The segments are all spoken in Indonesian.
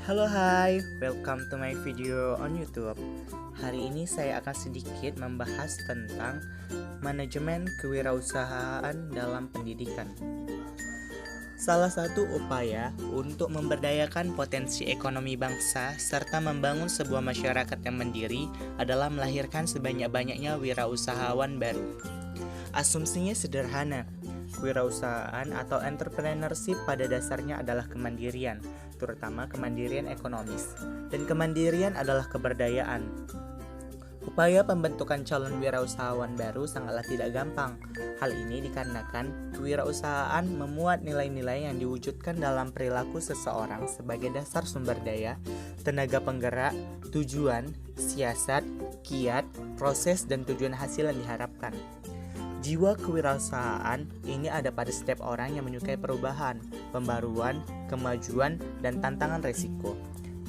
Halo hai, welcome to my video on YouTube. Hari ini saya akan sedikit membahas tentang manajemen kewirausahaan dalam pendidikan. Salah satu upaya untuk memberdayakan potensi ekonomi bangsa serta membangun sebuah masyarakat yang mandiri adalah melahirkan sebanyak-banyaknya wirausahawan baru. Asumsinya sederhana, kewirausahaan atau entrepreneurship pada dasarnya adalah kemandirian, terutama kemandirian ekonomis, dan kemandirian adalah keberdayaan. Upaya pembentukan calon wirausahawan baru sangatlah tidak gampang. Hal ini dikarenakan kewirausahaan memuat nilai-nilai yang diwujudkan dalam perilaku seseorang sebagai dasar sumber daya, tenaga penggerak, tujuan, siasat, kiat, proses, dan tujuan hasil yang diharapkan. Jiwa kewirausahaan ini ada pada setiap orang yang menyukai perubahan, pembaruan, kemajuan, dan tantangan resiko.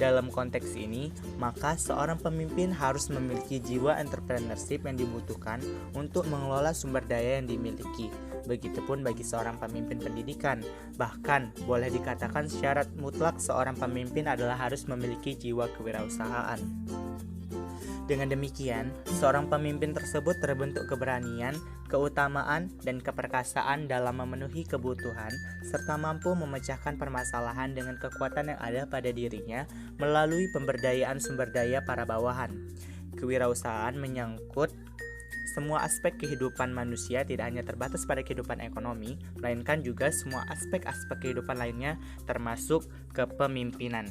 Dalam konteks ini, maka seorang pemimpin harus memiliki jiwa entrepreneurship yang dibutuhkan untuk mengelola sumber daya yang dimiliki. Begitupun bagi seorang pemimpin pendidikan. Bahkan, boleh dikatakan syarat mutlak seorang pemimpin adalah harus memiliki jiwa kewirausahaan. Dengan demikian, seorang pemimpin tersebut terbentuk keberanian, keutamaan, dan keperkasaan dalam memenuhi kebutuhan, serta mampu memecahkan permasalahan dengan kekuatan yang ada pada dirinya melalui pemberdayaan sumber daya para bawahan. Kewirausahaan menyangkut semua aspek kehidupan manusia, tidak hanya terbatas pada kehidupan ekonomi, melainkan juga semua aspek-aspek kehidupan lainnya termasuk kepemimpinan.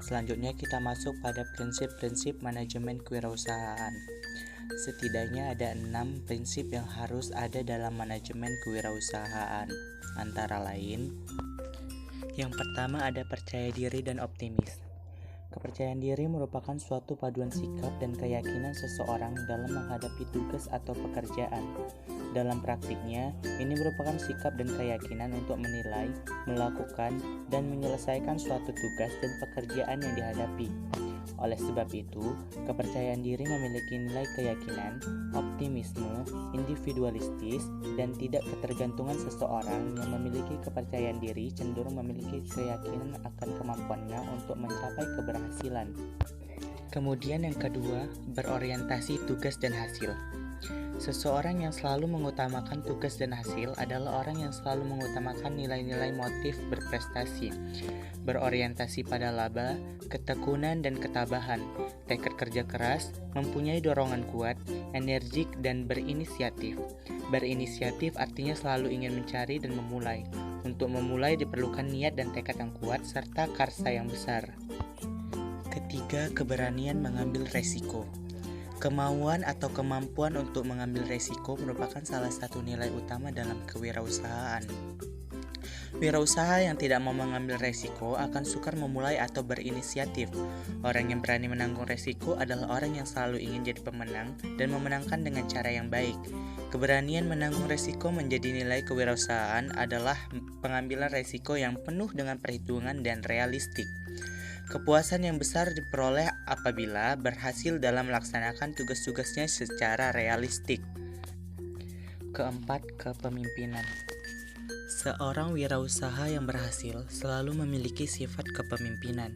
Selanjutnya kita masuk pada prinsip-prinsip manajemen kewirausahaan. Setidaknya ada 6 prinsip yang harus ada dalam manajemen kewirausahaan. Antara lain, yang pertama ada percaya diri dan optimis. Kepercayaan diri merupakan suatu paduan sikap dan keyakinan seseorang dalam menghadapi tugas atau pekerjaan. Dalam praktiknya, ini merupakan sikap dan keyakinan untuk menilai, melakukan, dan menyelesaikan suatu tugas dan pekerjaan yang dihadapi. Oleh sebab itu, kepercayaan diri memiliki nilai keyakinan, optimisme, individualistis, dan tidak ketergantungan. Seseorang yang memiliki kepercayaan diri cenderung memiliki keyakinan akan kemampuannya untuk mencapai keberhasilan. Kemudian yang kedua, berorientasi tugas dan hasil. Seseorang yang selalu mengutamakan tugas dan hasil adalah orang yang selalu mengutamakan nilai-nilai motif berprestasi, berorientasi pada laba, ketekunan dan ketabahan, tekad kerja keras, mempunyai dorongan kuat, energik dan berinisiatif. Berinisiatif artinya selalu ingin mencari dan memulai. Untuk memulai diperlukan niat dan tekad yang kuat serta karsa yang besar. Ketiga, keberanian mengambil resiko. Kemauan atau kemampuan untuk mengambil resiko merupakan salah satu nilai utama dalam kewirausahaan. Wirausaha yang tidak mau mengambil resiko akan sukar memulai atau berinisiatif. Orang yang berani menanggung resiko adalah orang yang selalu ingin jadi pemenang dan memenangkan dengan cara yang baik. Keberanian menanggung resiko menjadi nilai kewirausahaan adalah pengambilan resiko yang penuh dengan perhitungan dan realistik. Kepuasan yang besar diperoleh apabila berhasil dalam melaksanakan tugas-tugasnya secara realistik. Keempat, kepemimpinan. Seorang wirausaha yang berhasil selalu memiliki sifat kepemimpinan,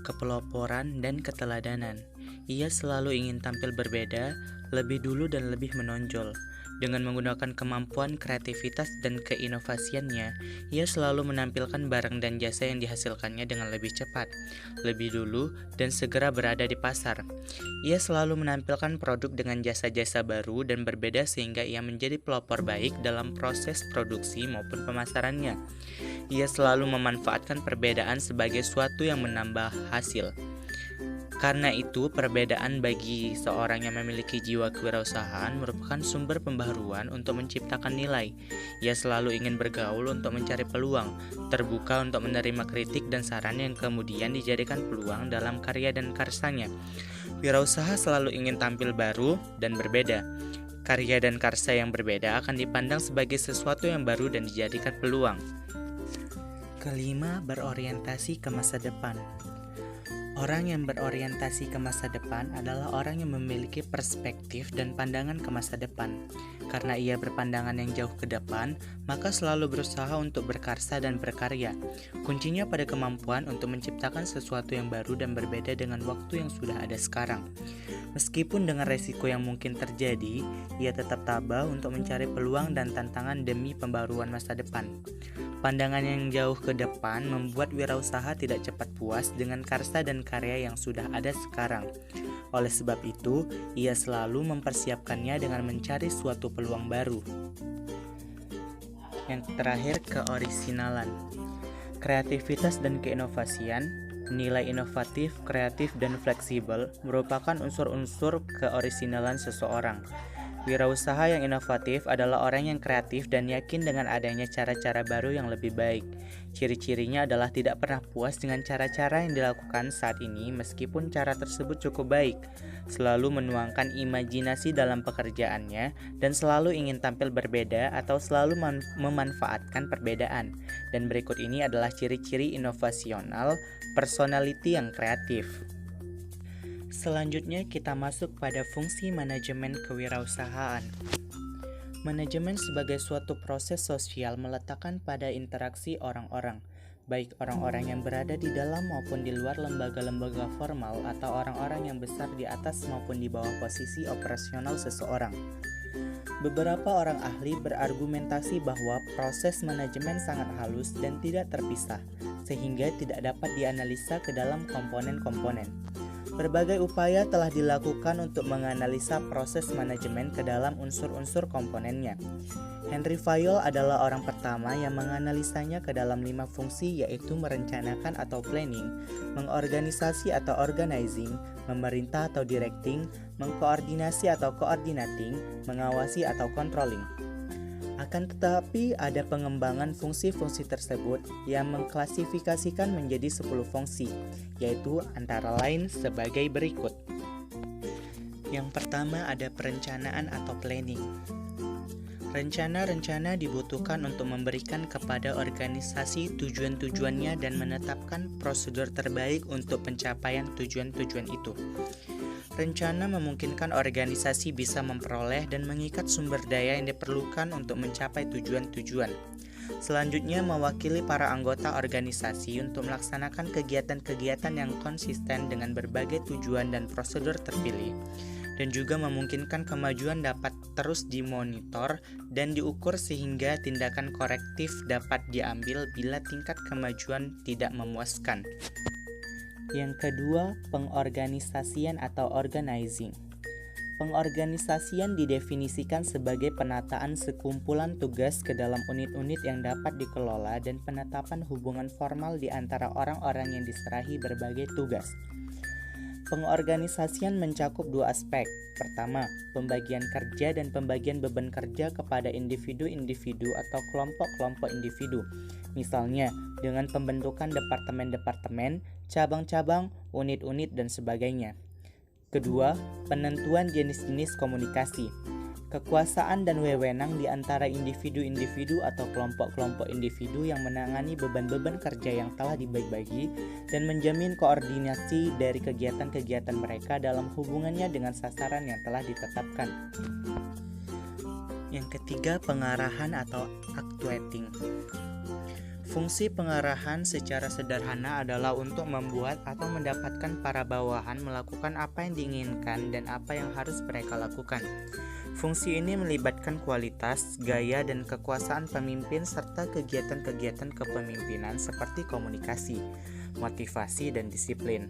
kepeloporan, dan keteladanan. Ia selalu ingin tampil berbeda, lebih dulu dan lebih menonjol. Dengan menggunakan kemampuan kreativitas dan keinovasiannya, ia selalu menampilkan barang dan jasa yang dihasilkannya dengan lebih cepat, lebih dulu, dan segera berada di pasar. Ia selalu menampilkan produk dengan jasa-jasa baru dan berbeda sehingga ia menjadi pelopor baik dalam proses produksi maupun pemasarannya. Ia selalu memanfaatkan perbedaan sebagai suatu yang menambah hasil. Karena itu, perbedaan bagi seorang yang memiliki jiwa kewirausahaan merupakan sumber pembaharuan untuk menciptakan nilai. Ia selalu ingin bergaul untuk mencari peluang, terbuka untuk menerima kritik dan saran yang kemudian dijadikan peluang dalam karya dan karsanya. Wirausaha selalu ingin tampil baru dan berbeda. Karya dan karsa yang berbeda akan dipandang sebagai sesuatu yang baru dan dijadikan peluang. Kelima, berorientasi ke masa depan. Orang yang berorientasi ke masa depan adalah orang yang memiliki perspektif dan pandangan ke masa depan. Karena ia berpandangan yang jauh ke depan, maka selalu berusaha untuk berkarsa dan berkarya. Kuncinya pada kemampuan untuk menciptakan sesuatu yang baru dan berbeda dengan waktu yang sudah ada sekarang. Meskipun dengan resiko yang mungkin terjadi, ia tetap tabah untuk mencari peluang dan tantangan demi pembaruan masa depan. Pandangan yang jauh ke depan membuat wirausaha tidak cepat puas dengan karsa dan karya yang sudah ada sekarang. Oleh sebab itu, ia selalu mempersiapkannya dengan mencari suatu peluang baru. Yang terakhir, keorisinalan. Kreativitas dan keinovasian, nilai inovatif, kreatif, dan fleksibel merupakan unsur-unsur keorisinalan seseorang. Wirausaha yang inovatif adalah orang yang kreatif dan yakin dengan adanya cara-cara baru yang lebih baik. Ciri-cirinya adalah tidak pernah puas dengan cara-cara yang dilakukan saat ini meskipun cara tersebut cukup baik. Selalu menuangkan imajinasi dalam pekerjaannya dan selalu ingin tampil berbeda atau selalu memanfaatkan perbedaan. Dan berikut ini adalah ciri-ciri inovasional, personality yang kreatif. Selanjutnya kita masuk pada fungsi manajemen kewirausahaan. Manajemen sebagai suatu proses sosial meletakkan pada interaksi orang-orang, baik orang-orang yang berada di dalam maupun di luar lembaga-lembaga formal atau orang-orang yang besar di atas maupun di bawah posisi operasional seseorang. Beberapa orang ahli berargumentasi bahwa proses manajemen sangat halus dan tidak terpisah, sehingga tidak dapat dianalisa ke dalam komponen-komponen. Berbagai upaya telah dilakukan untuk menganalisa proses manajemen ke dalam unsur-unsur komponennya. Henry Fayol adalah orang pertama yang menganalisanya ke dalam 5 fungsi, yaitu merencanakan atau planning, mengorganisasi atau organizing, memerintah atau directing, mengkoordinasi atau coordinating, mengawasi atau controlling. Akan tetapi ada pengembangan fungsi-fungsi tersebut yang mengklasifikasikan menjadi 10 fungsi, yaitu antara lain sebagai berikut. Yang pertama ada perencanaan atau planning. Rencana-rencana dibutuhkan untuk memberikan kepada organisasi tujuan-tujuannya dan menetapkan prosedur terbaik untuk pencapaian tujuan-tujuan itu. Rencana memungkinkan organisasi bisa memperoleh dan mengikat sumber daya yang diperlukan untuk mencapai tujuan-tujuan. Selanjutnya, mewakili para anggota organisasi untuk melaksanakan kegiatan-kegiatan yang konsisten dengan berbagai tujuan dan prosedur terpilih, dan juga memungkinkan kemajuan dapat terus dimonitor dan diukur sehingga tindakan korektif dapat diambil bila tingkat kemajuan tidak memuaskan. Yang kedua, pengorganisasian atau organizing. Pengorganisasian didefinisikan sebagai penataan sekumpulan tugas ke dalam unit-unit yang dapat dikelola dan penetapan hubungan formal di antara orang-orang yang diserahi berbagai tugas. Pengorganisasian mencakup 2 aspek. Pertama, pembagian kerja dan pembagian beban kerja kepada individu-individu atau kelompok-kelompok individu. Misalnya, dengan pembentukan departemen-departemen, cabang-cabang, unit-unit, dan sebagainya. Kedua, penentuan jenis-jenis komunikasi. Kekuasaan dan wewenang di antara individu-individu atau kelompok-kelompok individu yang menangani beban-beban kerja yang telah dibagi-bagi dan menjamin koordinasi dari kegiatan-kegiatan mereka dalam hubungannya dengan sasaran yang telah ditetapkan. Yang ketiga, pengarahan atau actuating. Fungsi pengarahan secara sederhana adalah untuk membuat atau mendapatkan para bawahan melakukan apa yang diinginkan dan apa yang harus mereka lakukan. Fungsi ini melibatkan kualitas, gaya, dan kekuasaan pemimpin serta kegiatan-kegiatan kepemimpinan seperti komunikasi, motivasi, dan disiplin.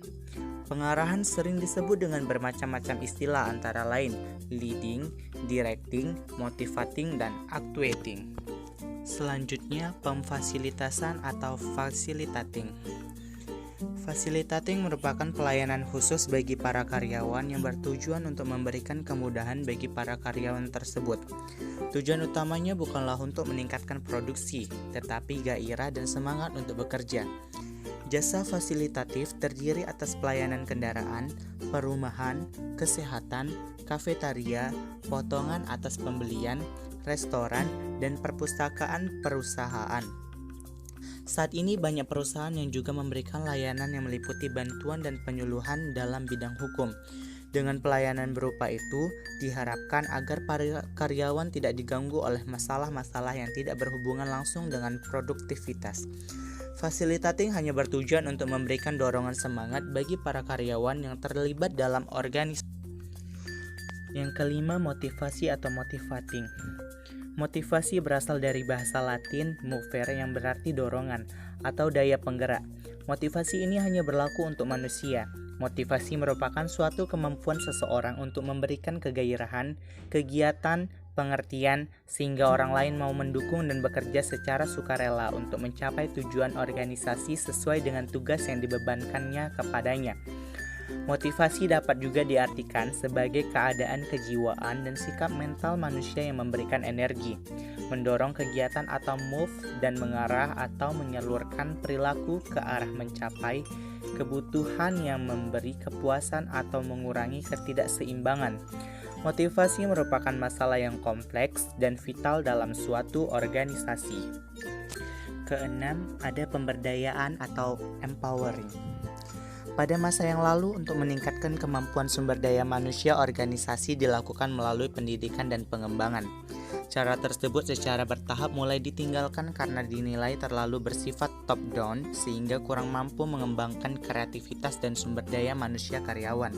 Pengarahan sering disebut dengan bermacam-macam istilah antara lain leading, directing, motivating, dan actuating. Selanjutnya, pemfasilitasan atau facilitating. Facilitating merupakan pelayanan khusus bagi para karyawan yang bertujuan untuk memberikan kemudahan bagi para karyawan tersebut. Tujuan utamanya bukanlah untuk meningkatkan produksi, tetapi gairah dan semangat untuk bekerja. Jasa fasilitatif terdiri atas pelayanan kendaraan, perumahan, kesehatan, kafetaria, potongan atas pembelian, restoran, dan perpustakaan perusahaan. Saat ini banyak perusahaan yang juga memberikan layanan yang meliputi bantuan dan penyuluhan dalam bidang hukum. Dengan pelayanan berupa itu, diharapkan agar para karyawan tidak diganggu oleh masalah-masalah yang tidak berhubungan langsung dengan produktivitas. Facilitating hanya bertujuan untuk memberikan dorongan semangat bagi para karyawan yang terlibat dalam organisasi. Yang kelima, motivasi atau motivating. Motivasi berasal dari bahasa Latin movere yang berarti dorongan atau daya penggerak. Motivasi ini hanya berlaku untuk manusia. Motivasi merupakan suatu kemampuan seseorang untuk memberikan kegairahan, kegiatan, pengertian, sehingga orang lain mau mendukung dan bekerja secara sukarela untuk mencapai tujuan organisasi sesuai dengan tugas yang dibebankannya kepadanya. Motivasi dapat juga diartikan sebagai keadaan kejiwaan dan sikap mental manusia yang memberikan energi, mendorong kegiatan atau move, dan mengarah atau menyalurkan perilaku ke arah mencapai kebutuhan yang memberi kepuasan atau mengurangi ketidakseimbangan. Motivasi merupakan masalah yang kompleks dan vital dalam suatu organisasi. Keenam, ada pemberdayaan atau empowering. Pada masa yang lalu, untuk meningkatkan kemampuan sumber daya manusia, organisasi dilakukan melalui pendidikan dan pengembangan. Cara tersebut secara bertahap mulai ditinggalkan karena dinilai terlalu bersifat top-down sehingga kurang mampu mengembangkan kreativitas dan sumber daya manusia karyawan.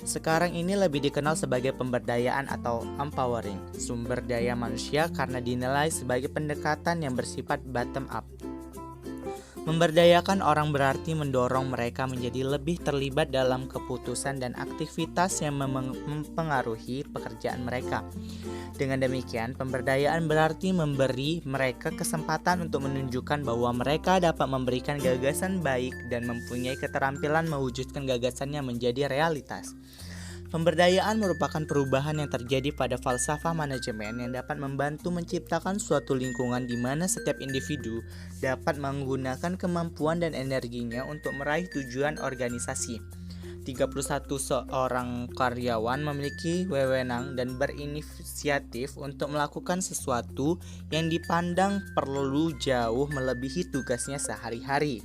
Sekarang ini lebih dikenal sebagai pemberdayaan atau empowering sumber daya manusia karena dinilai sebagai pendekatan yang bersifat bottom-up. Memberdayakan orang berarti mendorong mereka menjadi lebih terlibat dalam keputusan dan aktivitas yang mempengaruhi pekerjaan mereka. Dengan demikian, pemberdayaan berarti memberi mereka kesempatan untuk menunjukkan bahwa mereka dapat memberikan gagasan baik dan mempunyai keterampilan mewujudkan gagasannya menjadi realitas. Pemberdayaan merupakan perubahan yang terjadi pada falsafah manajemen yang dapat membantu menciptakan suatu lingkungan di mana setiap individu dapat menggunakan kemampuan dan energinya untuk meraih tujuan organisasi. 31 seorang karyawan memiliki wewenang dan berinisiatif untuk melakukan sesuatu yang dipandang perlu jauh melebihi tugasnya sehari-hari.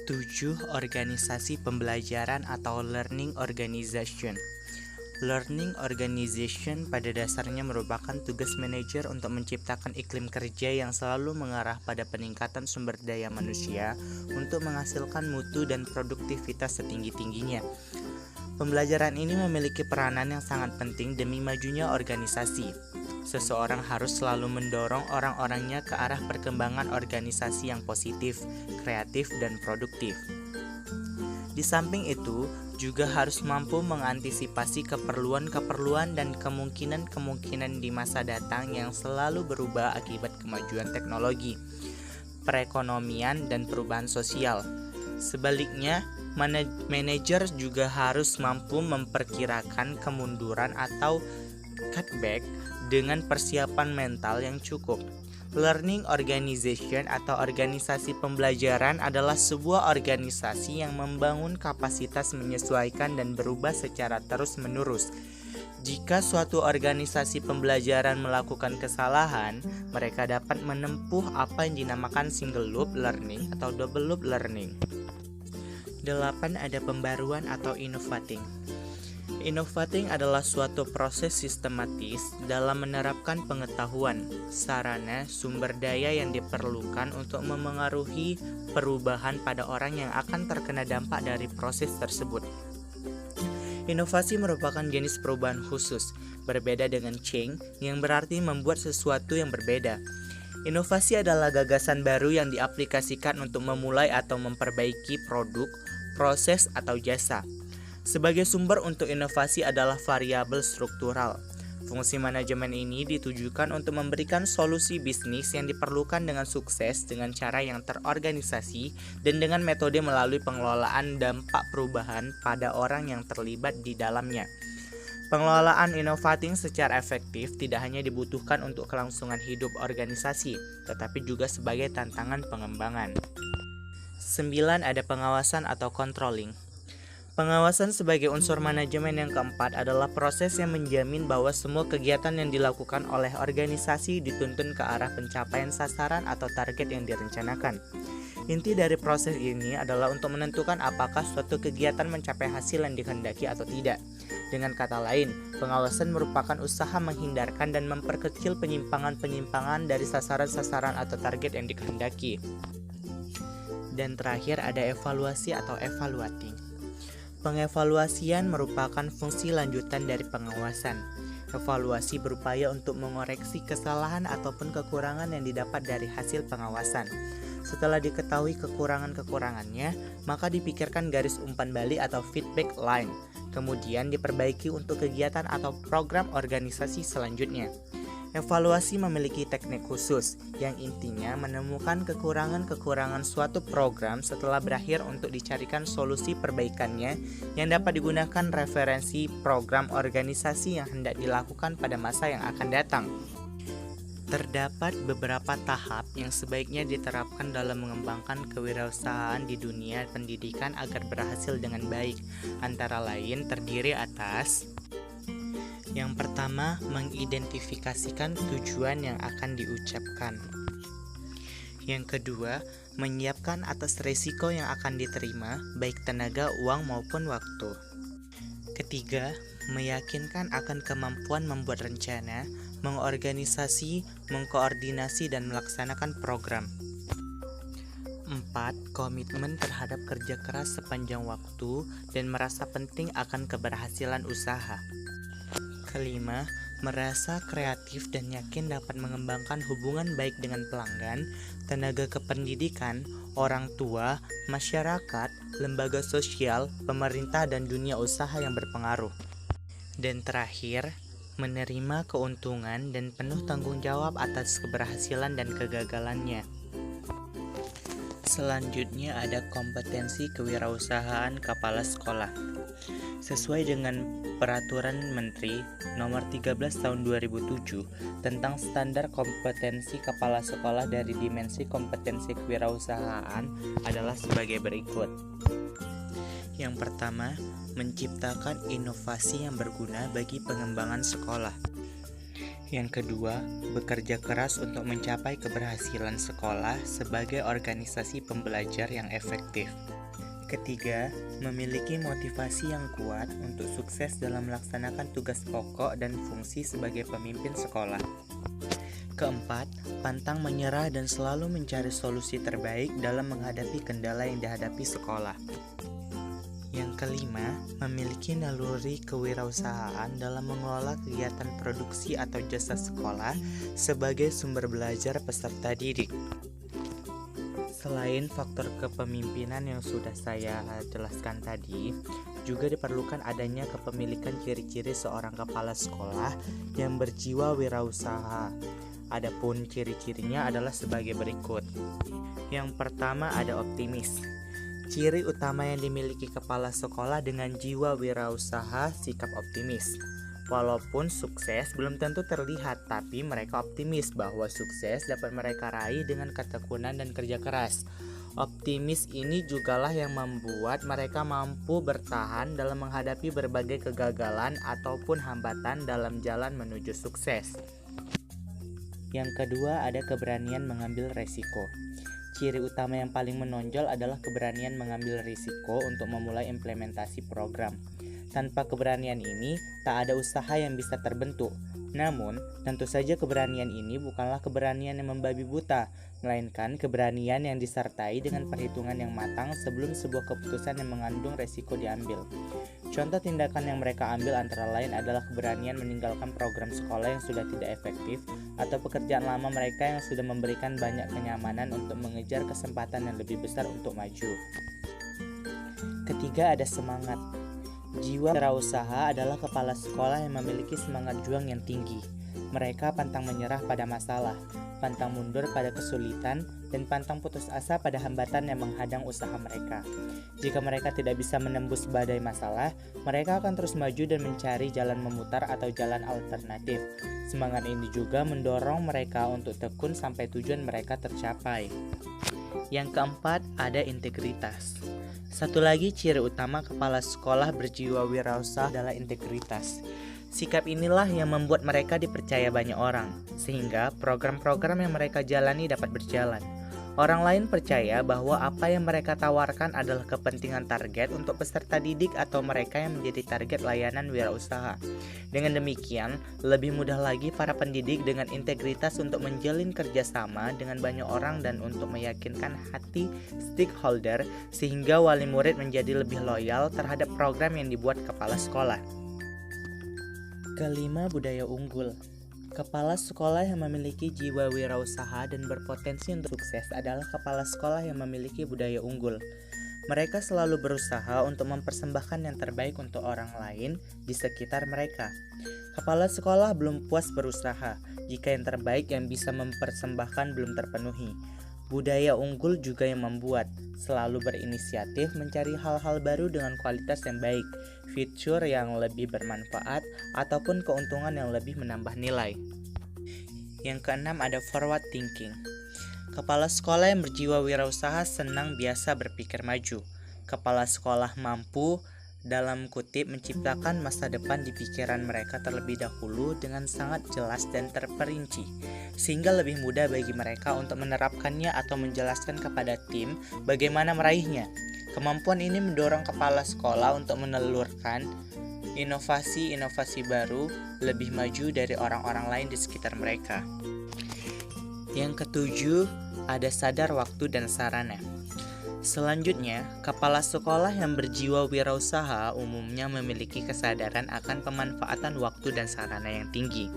7. Organisasi pembelajaran atau learning organization. Learning organization pada dasarnya merupakan tugas manajer untuk menciptakan iklim kerja yang selalu mengarah pada peningkatan sumber daya manusia untuk menghasilkan mutu dan produktivitas setinggi-tingginya. Pembelajaran ini memiliki peranan yang sangat penting demi majunya organisasi. Seseorang harus selalu mendorong orang-orangnya ke arah perkembangan organisasi yang positif, kreatif, dan produktif. Di samping itu, juga harus mampu mengantisipasi keperluan-keperluan dan kemungkinan-kemungkinan di masa datang yang selalu berubah akibat kemajuan teknologi, perekonomian, dan perubahan sosial. Sebaliknya, manajer juga harus mampu memperkirakan kemunduran atau cutback dengan persiapan mental yang cukup. Learning organization atau organisasi pembelajaran adalah sebuah organisasi yang membangun kapasitas menyesuaikan dan berubah secara terus-menerus. Jika suatu organisasi pembelajaran melakukan kesalahan, mereka dapat menempuh apa yang dinamakan single loop learning atau double loop learning. 8. Ada pembaruan atau innovating. Innovating adalah suatu proses sistematis dalam menerapkan pengetahuan, sarana, sumber daya yang diperlukan untuk memengaruhi perubahan pada orang yang akan terkena dampak dari proses tersebut. Inovasi merupakan jenis perubahan khusus, berbeda dengan change yang berarti membuat sesuatu yang berbeda. Inovasi adalah gagasan baru yang diaplikasikan untuk memulai atau memperbaiki produk, proses, atau jasa. Sebagai sumber untuk inovasi adalah variabel struktural. Fungsi manajemen ini ditujukan untuk memberikan solusi bisnis yang diperlukan dengan sukses dengan cara yang terorganisasi dan dengan metode melalui pengelolaan dampak perubahan pada orang yang terlibat di dalamnya. Pengelolaan inovating secara efektif tidak hanya dibutuhkan untuk kelangsungan hidup organisasi, tetapi juga sebagai tantangan pengembangan. 9. Ada pengawasan atau controlling. Pengawasan sebagai unsur manajemen yang keempat adalah proses yang menjamin bahwa semua kegiatan yang dilakukan oleh organisasi dituntun ke arah pencapaian sasaran atau target yang direncanakan. Inti dari proses ini adalah untuk menentukan apakah suatu kegiatan mencapai hasil yang dikehendaki atau tidak. Dengan kata lain, pengawasan merupakan usaha menghindarkan dan memperkecil penyimpangan-penyimpangan dari sasaran-sasaran atau target yang dikehendaki. Dan terakhir ada evaluasi atau evaluating. Pengevaluasian merupakan fungsi lanjutan dari pengawasan. Evaluasi berupaya untuk mengoreksi kesalahan ataupun kekurangan yang didapat dari hasil pengawasan. Setelah diketahui kekurangan-kekurangannya, maka dipikirkan garis umpan balik atau feedback line. Kemudian diperbaiki untuk kegiatan atau program organisasi selanjutnya. Evaluasi memiliki teknik khusus yang intinya menemukan kekurangan-kekurangan suatu program setelah berakhir untuk dicarikan solusi perbaikannya yang dapat digunakan referensi program organisasi yang hendak dilakukan pada masa yang akan datang. Terdapat beberapa tahap yang sebaiknya diterapkan dalam mengembangkan kewirausahaan di dunia pendidikan agar berhasil dengan baik. Antara lain terdiri atas: yang pertama, mengidentifikasikan tujuan yang akan diucapkan. Yang kedua, menyiapkan atas risiko yang akan diterima, baik tenaga, uang maupun waktu. Ketiga, meyakinkan akan kemampuan membuat rencana, mengorganisasi, mengkoordinasi, dan melaksanakan program. 4. Komitmen terhadap kerja keras sepanjang waktu dan merasa penting akan keberhasilan usaha. Kelima, merasa kreatif dan yakin dapat mengembangkan hubungan baik dengan pelanggan, tenaga kependidikan, orang tua, masyarakat, lembaga sosial, pemerintah, dan dunia usaha yang berpengaruh. Dan terakhir, menerima keuntungan dan penuh tanggung jawab atas keberhasilan dan kegagalannya. Selanjutnya ada kompetensi kewirausahaan kepala sekolah. Sesuai dengan Peraturan Menteri Nomor 13 Tahun 2007 tentang standar kompetensi kepala sekolah dari dimensi kompetensi kewirausahaan adalah sebagai berikut. Yang pertama, menciptakan inovasi yang berguna bagi pengembangan sekolah. Yang kedua, bekerja keras untuk mencapai keberhasilan sekolah sebagai organisasi pembelajar yang efektif. Ketiga, memiliki motivasi yang kuat untuk sukses dalam melaksanakan tugas pokok dan fungsi sebagai pemimpin sekolah. Keempat, pantang menyerah dan selalu mencari solusi terbaik dalam menghadapi kendala yang dihadapi sekolah. Yang kelima, memiliki naluri kewirausahaan dalam mengelola kegiatan produksi atau jasa sekolah sebagai sumber belajar peserta didik. Selain faktor kepemimpinan yang sudah saya jelaskan tadi, juga diperlukan adanya kepemilikan ciri-ciri seorang kepala sekolah yang berjiwa wirausaha. Adapun ciri-cirinya adalah sebagai berikut. Yang pertama ada optimis. Ciri utama yang dimiliki kepala sekolah dengan jiwa wirausaha, sikap optimis. Walaupun sukses belum tentu terlihat, tapi mereka optimis bahwa sukses dapat mereka raih dengan ketekunan dan kerja keras. Optimis ini jugalah yang membuat mereka mampu bertahan dalam menghadapi berbagai kegagalan ataupun hambatan dalam jalan menuju sukses. Yang kedua ada keberanian mengambil resiko. Ciri utama yang paling menonjol adalah keberanian mengambil risiko untuk memulai implementasi program. Tanpa keberanian ini, tak ada usaha yang bisa terbentuk. Namun, tentu saja keberanian ini bukanlah keberanian yang membabi buta, melainkan keberanian yang disertai dengan perhitungan yang matang sebelum sebuah keputusan yang mengandung resiko diambil. Contoh tindakan yang mereka ambil antara lain adalah keberanian meninggalkan program sekolah yang sudah tidak efektif atau pekerjaan lama mereka yang sudah memberikan banyak kenyamanan untuk mengejar kesempatan yang lebih besar untuk maju. Ketiga ada semangat. Jiwa wirausaha adalah kepala sekolah yang memiliki semangat juang yang tinggi. Mereka pantang menyerah pada masalah, pantang mundur pada kesulitan, dan pantang putus asa pada hambatan yang menghadang usaha mereka. Jika mereka tidak bisa menembus badai masalah, mereka akan terus maju dan mencari jalan memutar atau jalan alternatif. Semangat ini juga mendorong mereka untuk tekun sampai tujuan mereka tercapai. Yang keempat, ada integritas. Satu lagi ciri utama kepala sekolah berjiwa wirausaha adalah integritas. Sikap inilah yang membuat mereka dipercaya banyak orang, sehingga program-program yang mereka jalani dapat berjalan. Orang lain percaya bahwa apa yang mereka tawarkan adalah kepentingan target untuk peserta didik atau mereka yang menjadi target layanan wirausaha. Dengan demikian, lebih mudah lagi para pendidik dengan integritas untuk menjalin kerjasama dengan banyak orang dan untuk meyakinkan hati stakeholder sehingga wali murid menjadi lebih loyal terhadap program yang dibuat kepala sekolah. Kelima, budaya unggul. Kepala sekolah yang memiliki jiwa wirausaha dan berpotensi untuk sukses adalah kepala sekolah yang memiliki budaya unggul. Mereka selalu berusaha untuk mempersembahkan yang terbaik untuk orang lain di sekitar mereka. Kepala sekolah belum puas berusaha jika yang terbaik yang bisa mempersembahkan belum terpenuhi. Budaya unggul juga yang membuat selalu berinisiatif mencari hal-hal baru dengan kualitas yang baik, fitur yang lebih bermanfaat, ataupun keuntungan yang lebih menambah nilai. Yang keenam ada forward thinking. Kepala sekolah yang berjiwa wirausaha senang biasa berpikir maju. Kepala sekolah mampu dalam kutip menciptakan masa depan di pikiran mereka terlebih dahulu dengan sangat jelas dan terperinci, sehingga lebih mudah bagi mereka untuk menerapkannya atau menjelaskan kepada tim bagaimana meraihnya. Kemampuan ini mendorong kepala sekolah untuk menelurkan inovasi-inovasi baru lebih maju dari orang-orang lain di sekitar mereka. Yang ketujuh, ada sadar waktu dan sarana. Selanjutnya, kepala sekolah yang berjiwa wirausaha umumnya memiliki kesadaran akan pemanfaatan waktu dan sarana yang tinggi.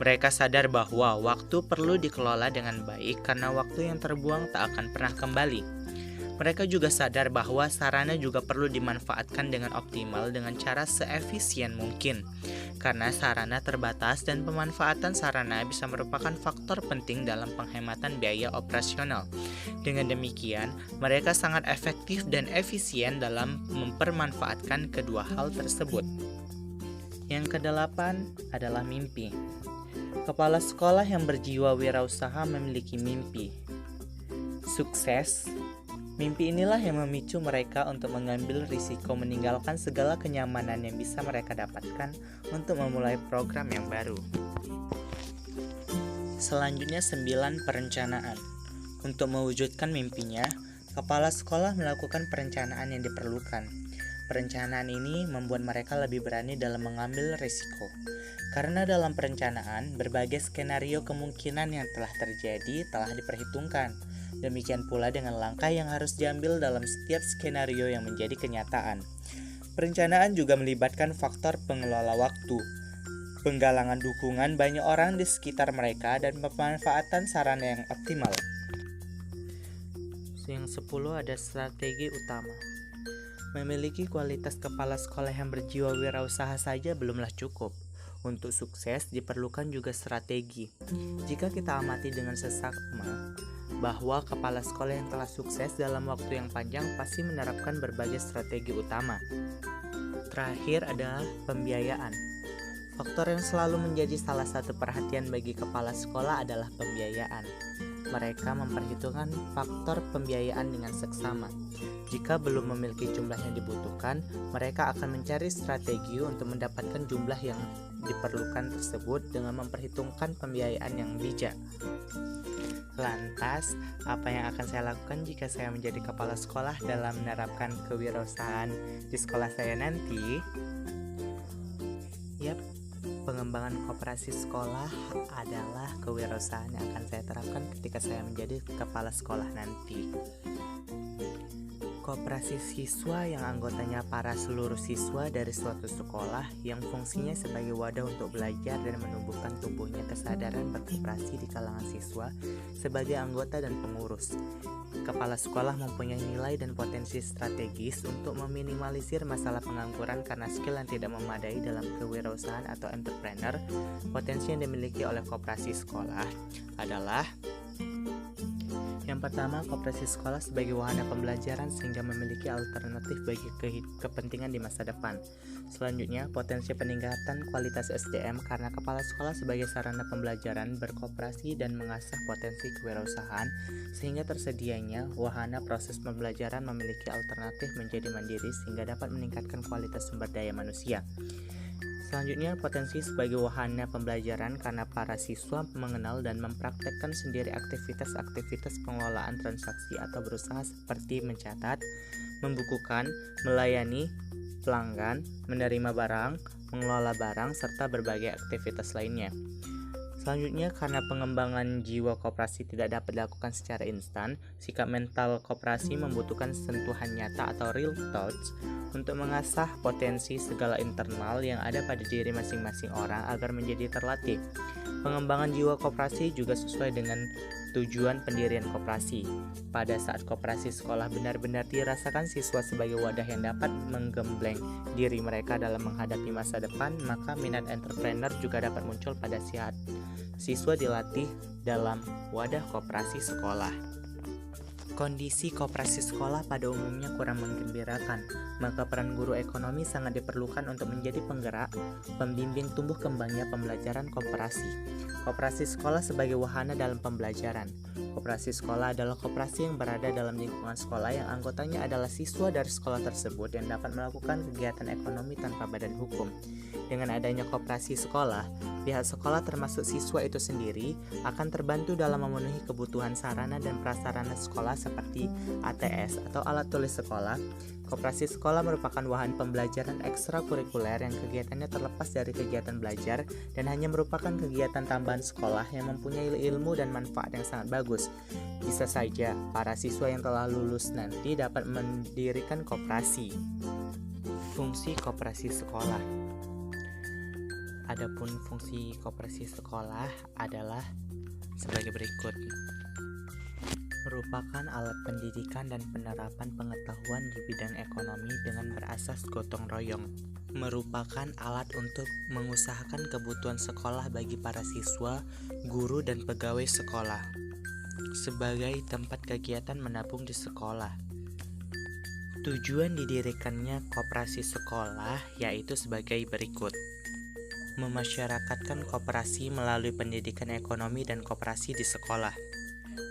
Mereka sadar bahwa waktu perlu dikelola dengan baik karena waktu yang terbuang tak akan pernah kembali. Mereka juga sadar bahwa sarana juga perlu dimanfaatkan dengan optimal dengan cara seefisien mungkin. Karena sarana terbatas dan pemanfaatan sarana bisa merupakan faktor penting dalam penghematan biaya operasional. Dengan demikian, mereka sangat efektif dan efisien dalam mempermanfaatkan kedua hal tersebut. Yang kedelapan adalah mimpi. Kepala sekolah yang berjiwa wirausaha memiliki mimpi. Sukses. Mimpi inilah yang memicu mereka untuk mengambil risiko meninggalkan segala kenyamanan yang bisa mereka dapatkan untuk memulai program yang baru. Selanjutnya 9, perencanaan. Untuk mewujudkan mimpinya, kepala sekolah melakukan perencanaan yang diperlukan. Perencanaan ini membuat mereka lebih berani dalam mengambil risiko. Karena dalam perencanaan, berbagai skenario kemungkinan yang telah terjadi telah diperhitungkan. Demikian pula dengan langkah yang harus diambil dalam setiap skenario yang menjadi kenyataan. Perencanaan juga melibatkan faktor pengelola waktu, penggalangan dukungan banyak orang di sekitar mereka, dan pemanfaatan sarana yang optimal. Yang 10 ada strategi utama. Memiliki kualitas kepala sekolah yang berjiwa wirausaha saja belumlah cukup. Untuk sukses diperlukan juga strategi. Jika kita amati dengan seksama, bahwa kepala sekolah yang telah sukses dalam waktu yang panjang pasti menerapkan berbagai strategi utama. Terakhir adalah pembiayaan. Faktor yang selalu menjadi salah satu perhatian bagi kepala sekolah adalah pembiayaan. Mereka memperhitungkan faktor pembiayaan dengan seksama. Jika belum memiliki jumlah yang dibutuhkan, mereka akan mencari strategi untuk mendapatkan jumlah yang diperlukan tersebut dengan memperhitungkan pembiayaan yang bijak. Lantas, apa yang akan saya lakukan jika saya menjadi kepala sekolah dalam menerapkan kewirausahaan di sekolah saya nanti? Yap, pengembangan koperasi sekolah adalah kewirausahaan yang akan saya terapkan ketika saya menjadi kepala sekolah nanti. Koperasi siswa yang anggotanya para seluruh siswa dari suatu sekolah yang fungsinya sebagai wadah untuk belajar dan menumbuhkan tumbuhnya kesadaran berkoperasi di kalangan siswa sebagai anggota dan pengurus. Kepala sekolah mempunyai nilai dan potensi strategis untuk meminimalisir masalah pengangguran karena skill yang tidak memadai dalam kewirausahaan atau entrepreneur. Potensi yang dimiliki oleh koperasi sekolah adalah: yang Yang pertama, koperasi sekolah sebagai wahana pembelajaran sehingga memiliki alternatif bagi kepentingan di masa depan. Selanjutnya, potensi peningkatan kualitas SDM karena kepala sekolah sebagai sarana pembelajaran berkooperasi dan mengasah potensi kewirausahaan sehingga tersedianya wahana proses pembelajaran memiliki alternatif menjadi mandiri sehingga dapat meningkatkan kualitas sumber daya manusia. Selanjutnya, potensi sebagai wahana pembelajaran karena para siswa mengenal dan mempraktekkan sendiri aktivitas-aktivitas pengelolaan transaksi atau berusaha seperti mencatat, membukukan, melayani pelanggan, menerima barang, mengelola barang, serta berbagai aktivitas lainnya. Selanjutnya, karena pengembangan jiwa koperasi tidak dapat dilakukan secara instan, sikap mental koperasi membutuhkan sentuhan nyata atau real thoughts untuk mengasah potensi segala internal yang ada pada diri masing-masing orang agar menjadi terlatih. Pengembangan jiwa koperasi juga sesuai dengan tujuan pendirian koperasi. Pada saat koperasi sekolah benar-benar dirasakan siswa sebagai wadah yang dapat menggembleng diri mereka dalam menghadapi masa depan, maka minat entrepreneur juga dapat muncul pada saat siswa dilatih dalam wadah koperasi sekolah. Kondisi koperasi sekolah pada umumnya kurang menggembirakan, maka peran guru ekonomi sangat diperlukan untuk menjadi penggerak, pembimbing tumbuh kembangnya pembelajaran koperasi. Koperasi sekolah sebagai wahana dalam pembelajaran. Koperasi sekolah adalah koperasi yang berada dalam lingkungan sekolah yang anggotanya adalah siswa dari sekolah tersebut yang dapat melakukan kegiatan ekonomi tanpa badan hukum. Dengan adanya koperasi sekolah, pihak sekolah termasuk siswa itu sendiri akan terbantu dalam memenuhi kebutuhan sarana dan prasarana sekolah seperti ATS atau alat tulis sekolah. Koperasi sekolah merupakan wahana pembelajaran ekstrakurikuler yang kegiatannya terlepas dari kegiatan belajar dan hanya merupakan kegiatan tambahan sekolah yang mempunyai ilmu dan manfaat yang sangat bagus. Bisa saja para siswa yang telah lulus nanti dapat mendirikan koperasi. Fungsi koperasi sekolah. Adapun fungsi koperasi sekolah adalah sebagai berikut. Merupakan alat pendidikan dan penerapan pengetahuan di bidang ekonomi dengan berasas gotong royong. Merupakan alat untuk mengusahakan kebutuhan sekolah bagi para siswa, guru, dan pegawai sekolah. Sebagai tempat kegiatan menabung di sekolah. Tujuan didirikannya koperasi sekolah yaitu sebagai berikut. Memasyarakatkan koperasi melalui pendidikan ekonomi dan koperasi di sekolah.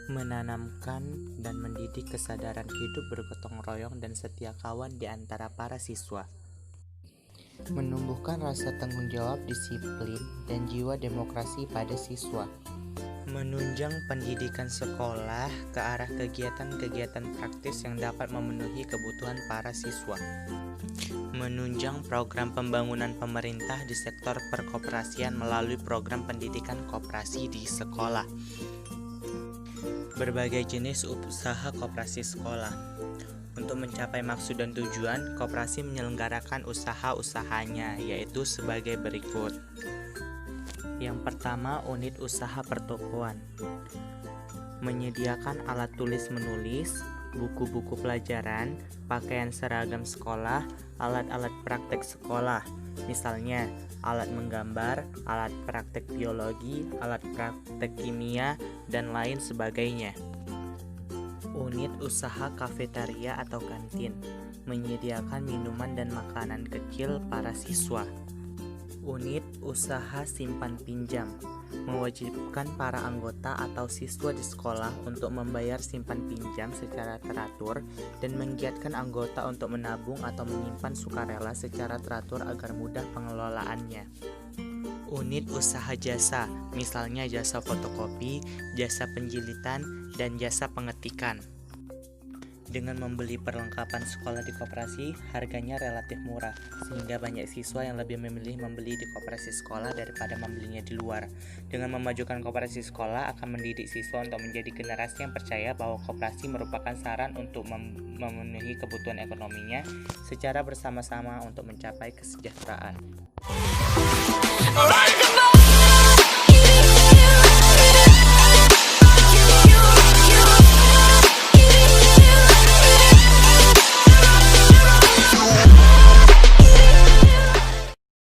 Menanamkan dan mendidik kesadaran hidup bergotong royong dan setia kawan di antara para siswa. Menumbuhkan rasa tanggung jawab, disiplin, dan jiwa demokrasi pada siswa. Menunjang pendidikan sekolah ke arah kegiatan-kegiatan praktis yang dapat memenuhi kebutuhan para siswa. Menunjang program pembangunan pemerintah di sektor perkoperasian melalui program pendidikan koperasi di sekolah. Berbagai jenis usaha koperasi sekolah. Untuk mencapai maksud dan tujuan, koperasi menyelenggarakan usaha-usahanya, yaitu sebagai berikut. Yang pertama, unit usaha pertokoan. Menyediakan alat tulis menulis, buku-buku pelajaran, pakaian seragam sekolah, alat-alat praktek sekolah. Misalnya, alat menggambar, alat praktek biologi, alat praktek kimia, dan lain sebagainya. Unit usaha kafetaria atau kantin, menyediakan minuman dan makanan kecil para siswa. Unit usaha simpan pinjam, mewajibkan para anggota atau siswa di sekolah untuk membayar simpan pinjam secara teratur dan menggiatkan anggota untuk menabung atau menyimpan sukarela secara teratur agar mudah pengelolaannya. Unit usaha jasa, misalnya jasa fotokopi, jasa penjilitan, dan jasa pengetikan. Dengan membeli perlengkapan sekolah di koperasi, harganya relatif murah, sehingga banyak siswa yang lebih memilih membeli di koperasi sekolah daripada membelinya di luar. Dengan memajukan koperasi sekolah akan mendidik siswa untuk menjadi generasi yang percaya bahwa koperasi merupakan saran untuk memenuhi kebutuhan ekonominya secara bersama-sama untuk mencapai kesejahteraan.